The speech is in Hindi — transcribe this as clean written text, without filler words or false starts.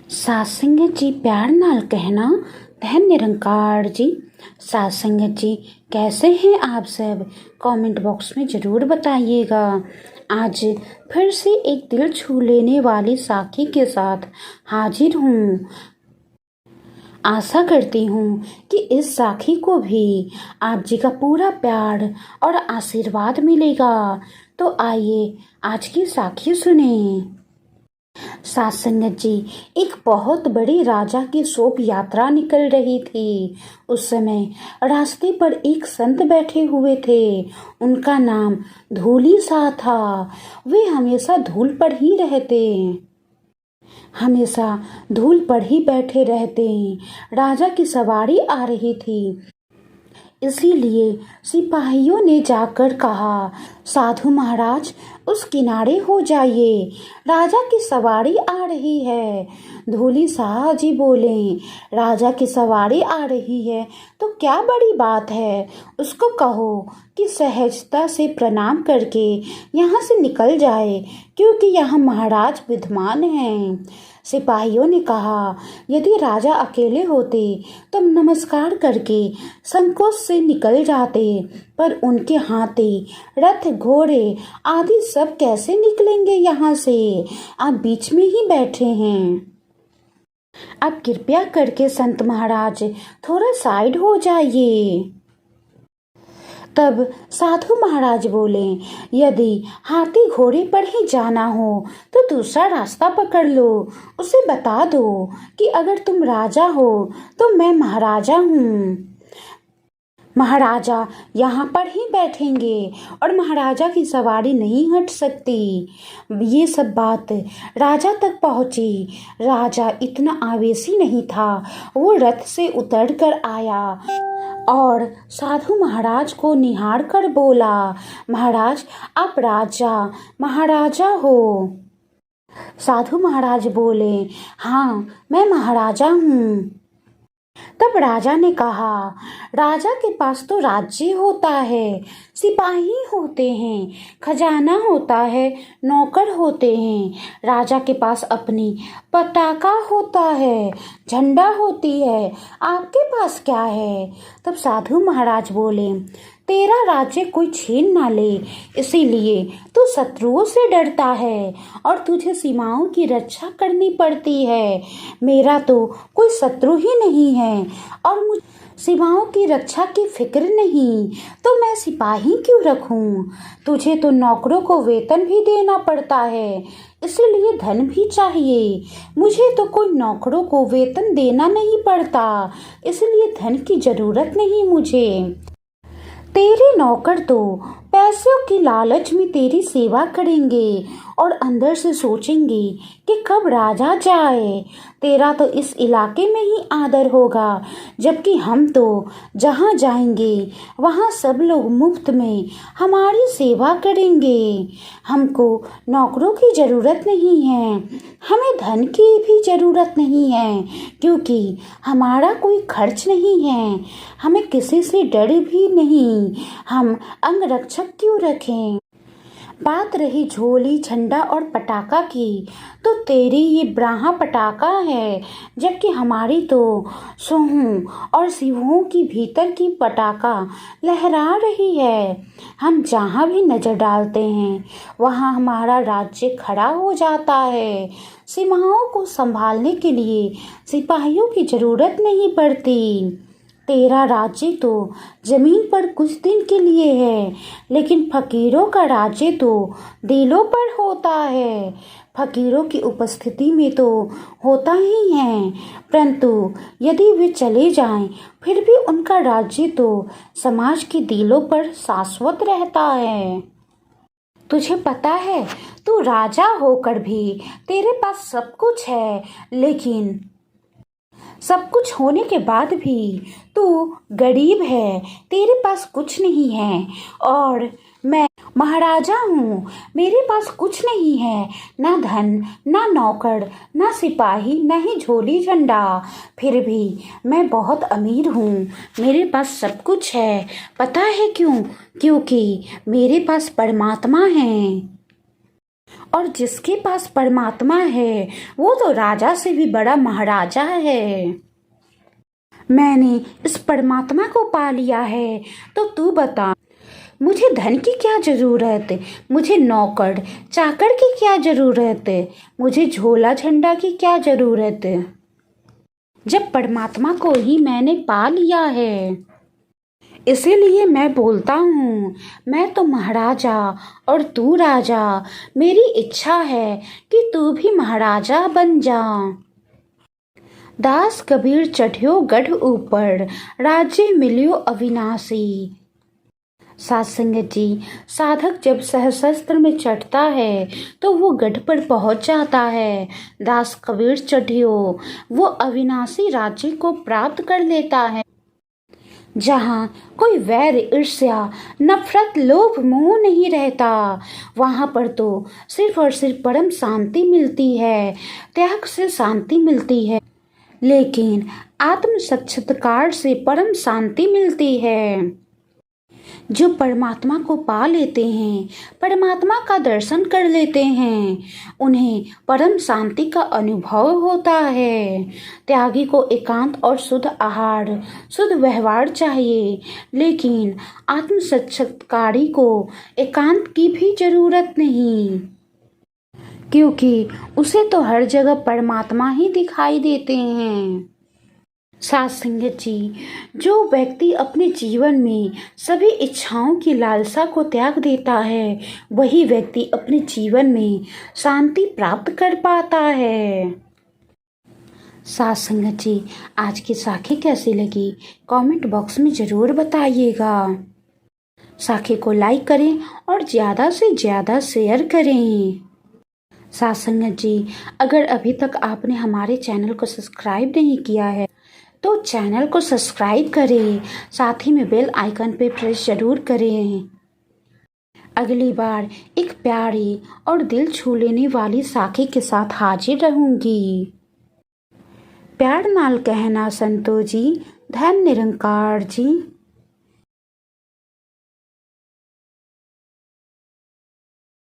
सासंगत जी प्यार नाल कहना धन निरंकार जी। सासंगत जी कैसे हैं आप सब? कमेंट बॉक्स में ज़रूर बताइएगा। आज फिर से एक दिल छू लेने वाली साखी के साथ हाजिर हूँ। आशा करती हूँ कि इस साखी को भी आप जी का पूरा प्यार और आशीर्वाद मिलेगा। तो आइए आज की साखी सुने। सासंगत जी, एक बहुत बड़ी राजा की शोभ यात्रा निकल रही थी। उस समय रास्ते पर एक संत बैठे हुए थे। उनका नाम धूली सा था। वे हमेशा धूल पर ही रहते, हमेशा धूल पर ही बैठे रहते। राजा की सवारी आ रही थी, इसीलिए सिपाहियों ने जाकर कहा, साधु महाराज उस किनारे हो जाइए, राजा की सवारी आ रही है। धूली शाह जी बोले, राजा की सवारी आ रही है तो क्या बड़ी बात है, उसको कहो कि सहजता से प्रणाम करके यहाँ से निकल जाए, क्योंकि यहाँ महाराज विद्यमान हैं। सिपाहियों ने कहा, यदि राजा अकेले होते तो नमस्कार करके संकोच से निकल जाते, पर उनके हाथी, रथ, घोड़े आदि सब कैसे निकलेंगे यहाँ से? आप बीच में ही बैठे हैं। आप कृपया करके संत महाराज थोड़ा साइड हो जाइए। तब साधु महाराज बोले, यदि हाथी घोड़े पर ही जाना हो तो दूसरा रास्ता पकड़ लो। उसे बता दो कि अगर तुम राजा हो तो मैं महाराजा हूँ। महाराजा यहाँ पर ही बैठेंगे और महाराजा की सवारी नहीं हट सकती। ये सब बात राजा तक पहुँची। राजा इतना आवेशी नहीं था। वो रथ से उतर कर आया और साधु महाराज को निहार कर बोला, महाराज आप राजा महाराजा हो? साधु महाराज बोले, हाँ मैं महाराजा हूँ। तब राजा ने कहा, राजा के पास तो राज्य होता है, सिपाही होते हैं, खजाना होता है, नौकर होते हैं। राजा के पास अपनी पताका होता है, झंडा होती है, आपके पास क्या है? तब साधु महाराज बोले, तेरा राज्य कोई छीन ना ले, इसीलिए तू शत्रुओं से डरता है और तुझे सीमाओं की रक्षा करनी पड़ती है। मेरा तो कोई शत्रु ही नहीं है और मुझे सीमाओं की रक्षा की फिक्र नहीं, तो मैं सिपाही क्यों रखूं? तुझे तो नौकरों को वेतन भी देना पड़ता है, इसलिए धन भी चाहिए। मुझे तो कोई नौकरों को वेतन देना नहीं पड़ता, इसलिए धन की जरूरत नहीं मुझे। तेरे नौकर तो पैसों की लालच में तेरी सेवा करेंगे और अंदर से सोचेंगे कि कब राजा जाए। तेरा तो इस इलाके में ही आदर होगा, जबकि हम तो जहाँ जाएंगे वहाँ सब लोग मुफ्त में हमारी सेवा करेंगे। हमको नौकरों की ज़रूरत नहीं है, हमें धन की भी ज़रूरत नहीं है, क्योंकि हमारा कोई खर्च नहीं है, हमें किसी से डर भी नहीं। हम अंगरक्षक क्यों रखें? बात रही झोली, झंडा और पटाखा की, तो तेरी ये ब्राहा पटाखा है, जबकि हमारी तो सोहूं और सिवों की भीतर की पटाखा लहरा रही है। हम जहाँ भी नज़र डालते हैं वहाँ हमारा राज्य खड़ा हो जाता है। सीमाओं को संभालने के लिए सिपाहियों की ज़रूरत नहीं पड़ती। तेरा राज्य तो जमीन पर कुछ दिन के लिए है, लेकिन फकीरों का राज्य तो दिलों पर होता है। फकीरों की उपस्थिति में तो होता ही है, परंतु यदि वे चले जाएं, फिर भी उनका राज्य तो समाज के दिलों पर शाश्वत रहता है। तुझे पता है, तू राजा होकर भी तेरे पास सब कुछ है, लेकिन सब कुछ होने के बाद भी तू गरीब है, तेरे पास कुछ नहीं है। और मैं महाराजा हूँ, मेरे पास कुछ नहीं है, ना धन, ना नौकर, ना सिपाही, ना ही झोली झंडा। फिर भी मैं बहुत अमीर हूँ, मेरे पास सब कुछ है। पता है क्यों? क्योंकि मेरे पास परमात्मा है और जिसके पास परमात्मा है वो तो राजा से भी बड़ा महाराजा है। मैंने इस परमात्मा को पा लिया है, तो तू बता, मुझे धन की क्या ज़रूरत, मुझे नौकर चाकर की क्या ज़रूरत, मुझे झोला झंडा की क्या ज़रूरत, जब परमात्मा को ही मैंने पा लिया है। इसीलिए मैं बोलता हूँ, मैं तो महाराजा और तू राजा। मेरी इच्छा है कि तू भी महाराजा बन जा। दास कबीर चढ़ियो गढ़ ऊपर, राज्य मिलियो अविनाशी। साथ संगत जी, साधक जब सहस्त्र में चढ़ता है तो वो गढ़ पर पहुंच जाता है। दास कबीर चढ़ियो वो अविनाशी राज्य को प्राप्त कर लेता है, जहाँ कोई वैर ईर्ष्या नफरत लोभ मोह नहीं रहता। वहाँ पर तो सिर्फ और सिर्फ परम शांति मिलती है, त्याग से शांति मिलती है, लेकिन आत्म साक्षात्कार से परम शांति मिलती है। जो परमात्मा को पा लेते हैं, परमात्मा का दर्शन कर लेते हैं, उन्हें परम शांति का अनुभव होता है। त्यागी को एकांत और शुद्ध आहार, शुद्ध व्यवहार चाहिए, लेकिन आत्म साक्षात्कारी को एकांत की भी जरूरत नहीं, क्योंकि उसे तो हर जगह परमात्मा ही दिखाई देते हैं। साथ संगत जी, जो व्यक्ति अपने जीवन में सभी इच्छाओं की लालसा को त्याग देता है, वही व्यक्ति अपने जीवन में शांति प्राप्त कर पाता है। साथ संगत जी, आज की साखी कैसी लगी कमेंट बॉक्स में ज़रूर बताइएगा। साखी को लाइक करें और ज़्यादा से ज़्यादा शेयर करें। साथ संगत जी, अगर अभी तक आपने हमारे चैनल को सब्सक्राइब नहीं किया है तो चैनल को सब्सक्राइब करें, साथ ही में बेल आइकन पे प्रेस जरूर करें। अगली बार एक प्यारी और दिल छू लेने वाली साखी के साथ हाजिर रहूंगी। प्यार नाल कहना संतो जी, धन निरंकार जी।